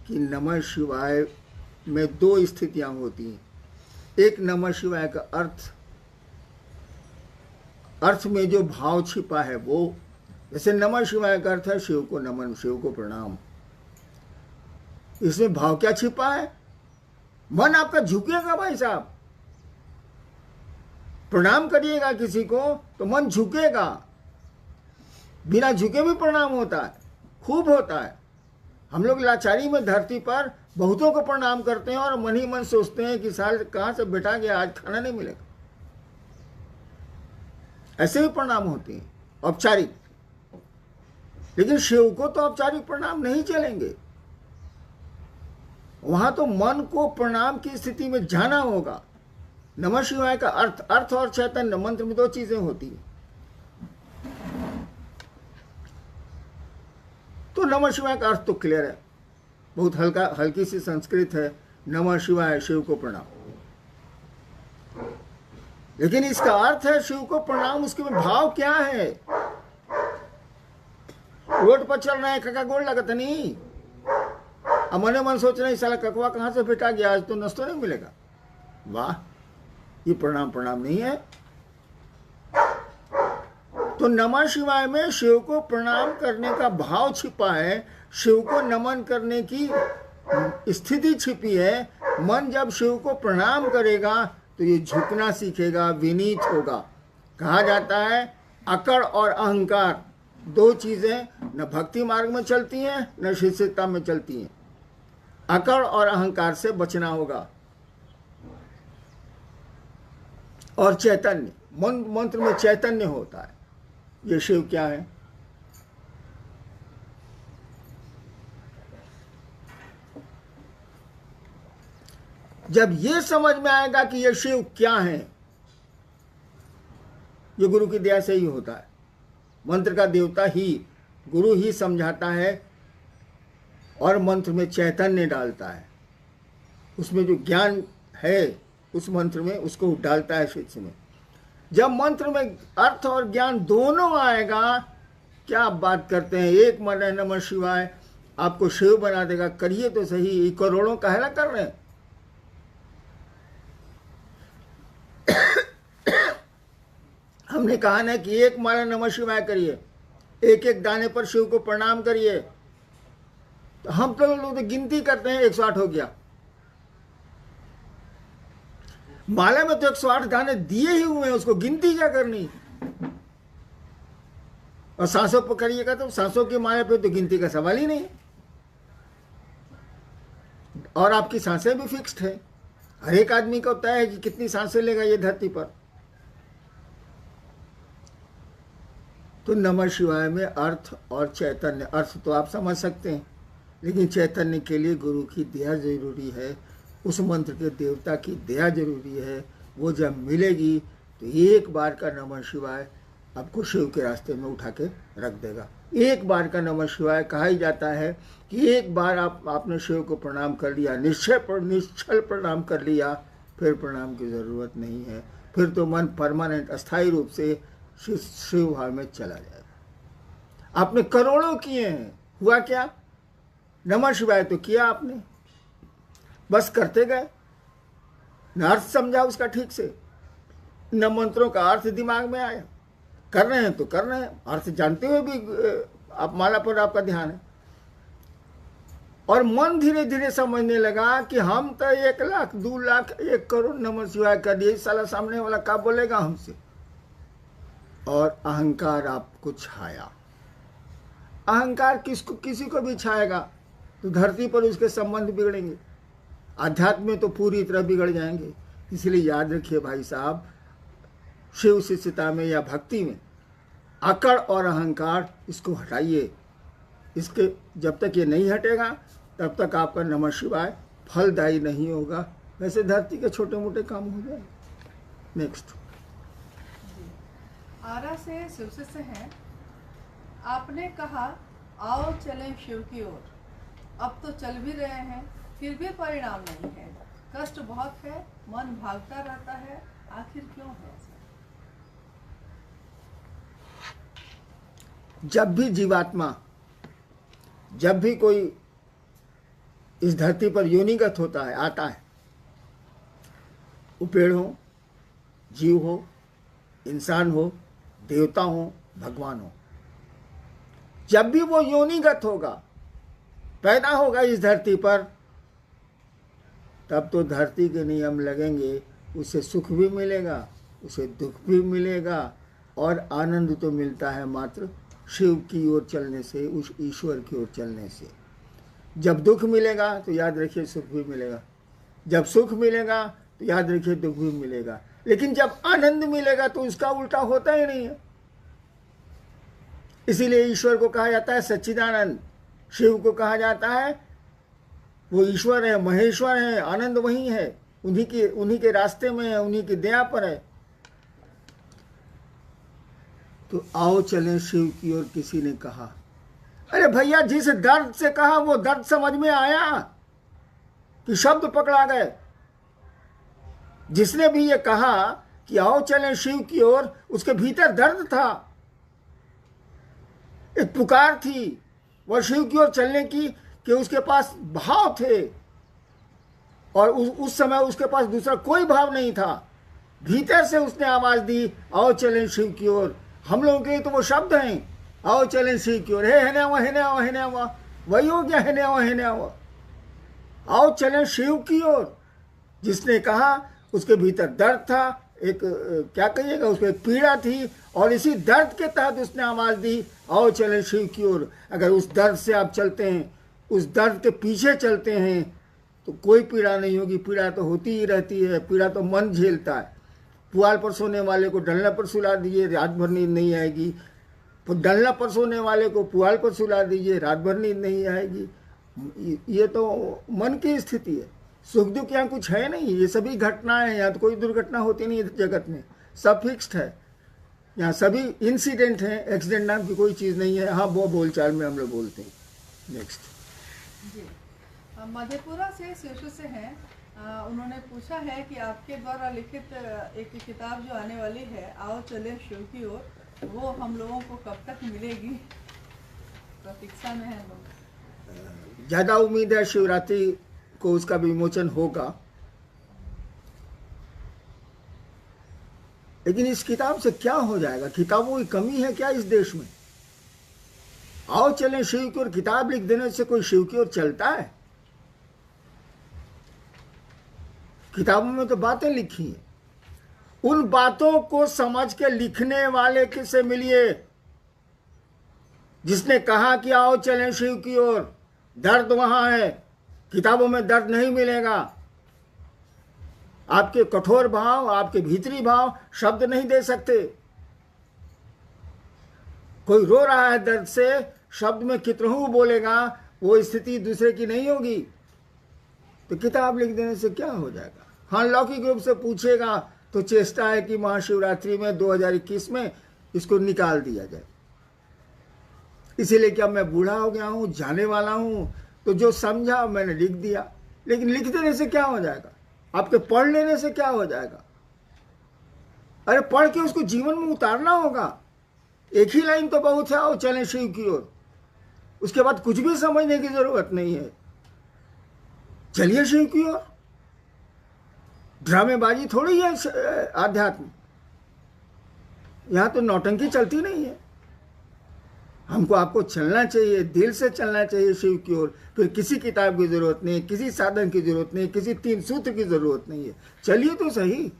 कि नमः शिवाय में दो स्थितियां होती हैं। एक, नमः शिवाय का अर्थ में जो भाव छिपा है वो, जैसे नमः शिवाय का अर्थ है शिव को नमन, शिव को प्रणाम। इसमें भाव क्या छिपा है? मन आपका झुकेगा भाई साहब। प्रणाम करिएगा किसी को तो मन झुकेगा। बिना झुके भी प्रणाम होता है, खूब होता है। हम लोग लाचारी में धरती पर बहुतों को प्रणाम करते हैं और मन ही मन सोचते हैं कि साल कहाँ से बेटा गया, आज खाना नहीं मिलेगा। ऐसे भी प्रणाम होते हैं औपचारिक, लेकिन शिव को तो औपचारिक प्रणाम नहीं चलेंगे। वहां तो मन को प्रणाम की स्थिति में जाना होगा। नमः शिवाय का अर्थ और चैतन्य मंत्र में दो चीजें होती हैं। तो नमः शिवाय का अर्थ तो क्लियर है, बहुत हल्की सी संस्कृत है, नमः शिवाय, शिव को प्रणाम। लेकिन इसका अर्थ है शिव को प्रणाम, उसके में भाव क्या है? रोड पर चल रहे हैं, कका गोड़ लगता नहीं, अब मने मन सोच रहे साला ककवा कहां से बेटा गया, आज तो नाश्ता नहीं मिलेगा। वाह, ये प्रणाम नहीं है। तो नमः शिवाय में शिव को प्रणाम करने का भाव छिपा है, शिव को नमन करने की स्थिति छिपी है। मन जब शिव को प्रणाम करेगा तो ये झुकना सीखेगा, विनीत होगा। कहा जाता है अकड़ और अहंकार दो चीजें न भक्ति मार्ग में चलती हैं न शिष्यता में चलती हैं। अकड़ और अहंकार से बचना होगा। और चैतन्य, मंत्र में चैतन्य होता है। ये शिव क्या है? जब ये समझ में आएगा कि ये शिव क्या है, ये गुरु की दया से ही होता है। मंत्र का देवता ही, गुरु ही समझाता है और मंत्र में चैतन्य डालता है। उसमें जो ज्ञान है उस मंत्र में, उसको डालता है शिष्य में। जब मंत्र में अर्थ और ज्ञान दोनों आएगा, क्या आप बात करते हैं, एक मन है नमः शिवाय आपको शिव बना देगा। करिए तो सही, ये करोड़ों काहेला कर रहे हैं। हमने कहा ना कि एक माला नमः शिवाय करिए, एक एक दाने पर शिव को प्रणाम करिए। तो हम तो लोग गिनती करते हैं, 108 हो गया। माला में तो 108 दाने दिए ही हुए हैं, उसको गिनती क्या करनी। और सांसों पर करिएगा तो सांसों की माला पे तो गिनती का सवाल ही नहीं। और आपकी सांसें भी फिक्स्ड है, हर एक आदमी को तय है कि कितनी सांसें लेगा ये धरती पर। तो नमः शिवाय में अर्थ और चैतन्य, अर्थ तो आप समझ सकते हैं, लेकिन चैतन्य के लिए गुरु की दया जरूरी है, उस मंत्र के देवता की दया जरूरी है। वो जब मिलेगी तो एक बार का नमः शिवाय आपको शिव के रास्ते में उठा के रख देगा। एक बार का नमः शिवाय कहा ही जाता है कि एक बार आपने शिव को प्रणाम कर लिया, निश्चल प्रणाम कर लिया, फिर प्रणाम की ज़रूरत नहीं है। फिर तो मन परमानेंट, अस्थायी रूप से शिव भाव में चला जाएगा। आपने करोड़ों किए हैं, हुआ क्या? नमः शिवाय तो किया आपने, बस करते गए, न अर्थ समझा उसका ठीक से, न मंत्रों का अर्थ दिमाग में आया। कर रहे हैं तो कर रहे हैं, अर्थ जानते हुए भी आप माला पर आपका ध्यान है। और मन धीरे धीरे समझने लगा कि हम तो 1 लाख 2 लाख 1 करोड़ नमः शिवाय कर दिए, साला सामने वाला क्या बोलेगा हमसे। और अहंकार आपको छाया। अहंकार किसी को भी छाएगा तो धरती पर उसके संबंध बिगड़ेंगे, आध्यात्म में तो पूरी तरह बिगड़ जाएंगे। इसलिए याद रखिए भाई साहब, शिव शिष्यता में या भक्ति में अकड़ और अहंकार इसको हटाइए। इसके जब तक ये नहीं हटेगा तब तक आपका नमः शिवाय फलदायी नहीं होगा। वैसे धरती के छोटे मोटे काम हो जाए। नेक्स्ट। आरा से शिव से हैं। आपने कहा आओ चलें शिव की ओर, अब तो चल भी रहे हैं फिर भी परिणाम नहीं है। कष्ट बहुत है, मन भागता रहता है, आखिर क्यों है? जब भी जीवात्मा, जब भी कोई इस धरती पर योनिगत होता है, आता है। वो पेड़ हो, जीव हो, इंसान हो, देवता हो, भगवान हो, जब भी वो योनिगत होगा, पैदा होगा इस धरती पर, तब तो धरती के नियम लगेंगे। उसे सुख भी मिलेगा, उसे दुख भी मिलेगा, और आनंद तो मिलता है मात्र शिव की ओर चलने से, उस ईश्वर की ओर चलने से। जब दुख मिलेगा तो याद रखिए सुख भी मिलेगा, जब सुख मिलेगा तो याद रखिए दुख भी मिलेगा। लेकिन जब आनंद मिलेगा तो उसका उल्टा होता ही नहीं है। इसीलिए ईश्वर को कहा जाता है सच्चिदानंद, शिव को कहा जाता है वो ईश्वर है, महेश्वर है, आनंद वही है, उन्हीं के रास्ते में है, उन्हीं की दया पर है। तो आओ चलें शिव की ओर, किसी ने कहा। अरे भैया, जिस दर्द से कहा वो दर्द समझ में आया कि शब्द पकड़ा गए? जिसने भी ये कहा कि आओ चलें शिव की ओर, उसके भीतर दर्द था, एक पुकार थी वह शिव की ओर चलने की, कि उसके पास भाव थे, और उस समय उसके पास दूसरा कोई भाव नहीं था। भीतर से उसने आवाज दी, आओ चलें शिव की ओर। हम लोगों के लिए तो वो शब्द हैं, आओ चलें शिव की ओर। हे नेवा, हे नेवा, हे नेवा, वही हो गया, हे नेवा, हे नेवा। आओ चलें शिव की ओर। जिसने कहा उसके भीतर दर्द था, एक क्या कहिएगा, उसको एक पीड़ा थी, और इसी दर्द के तहत उसने आवाज दी, आओ चलें शिव की ओर। अगर उस दर्द से आप चलते हैं, उस दर्द के पीछे चलते हैं, तो कोई पीड़ा नहीं होगी। पीड़ा तो होती ही रहती है, पीड़ा तो मन झेलता है। पुआल पर सोने वाले को डंडा पर सुला दीजिए, रात भर नींद नहीं आएगी। डंडा पर सोने वाले को पुआल पर सुला दीजिए, रात भर नींद नहीं आएगी। ये तो मन की स्थिति है। सुख दुख यहाँ कुछ है नहीं, ये सभी घटनाएं हैं। यहाँ तो कोई दुर्घटना होती नहीं है जगत में, सब फिक्स्ड है। यहाँ सभी इंसिडेंट हैं, एक्सीडेंट नाम की कोई चीज़ नहीं है। हाँ, वो बोलचाल में हम लोग बोलते हैं। नेक्स्ट जी, मधेपुरा से शिशु से हैं। उन्होंने पूछा है कि आपके द्वारा लिखित एक किताब जो आने वाली है, आओ चले शिव की ओर, वो हम लोगों को कब तक मिलेगी? प्रतीक्षा में है लोग। ज़्यादा उम्मीद है शिवरात्रि को उसका विमोचन होगा। लेकिन इस किताब से क्या हो जाएगा? किताबों की कमी है क्या इस देश में? आओ चलें शिव की ओर किताब लिख देने से कोई शिव की ओर चलता है? किताबों में तो बातें लिखी हैं। उन बातों को समझ के लिखने वाले किससे मिलिए, जिसने कहा कि आओ चलें शिव की ओर। दर्द वहां है, किताबों में दर्द नहीं मिलेगा। आपके कठोर भाव, आपके भीतरी भाव शब्द नहीं दे सकते। कोई रो रहा है दर्द से, शब्द में कितनहू बोलेगा, वो स्थिति दूसरे की नहीं होगी। तो किताब लिख देने से क्या हो जाएगा? हाँ, लौकिक रूप से पूछेगा तो चेष्टा है कि महाशिवरात्रि में 2021 में इसको निकाल दिया जाए। इसीलिए क्या मैं बूढ़ा हो गया हूं, जाने वाला हूं, तो जो समझा मैंने लिख दिया। लेकिन लिख देने से क्या हो जाएगा? आपके पढ़ लेने से क्या हो जाएगा? अरे पढ़ के उसको जीवन में उतारना होगा। एक ही लाइन तो बहुत है, आओ चलें शिव की ओर। उसके बाद कुछ भी समझने की जरूरत नहीं है। चलिए शिव की ओर। ड्रामेबाजी थोड़ी है आध्यात्म। यहां तो नौटंकी चलती नहीं है। हमको आपको चलना चाहिए, दिल से चलना चाहिए शिव की ओर। फिर किसी किताब की जरूरत नहीं, किसी साधन की जरूरत नहीं, किसी 3 सूत्र की जरूरत नहीं है। चलिए तो सही।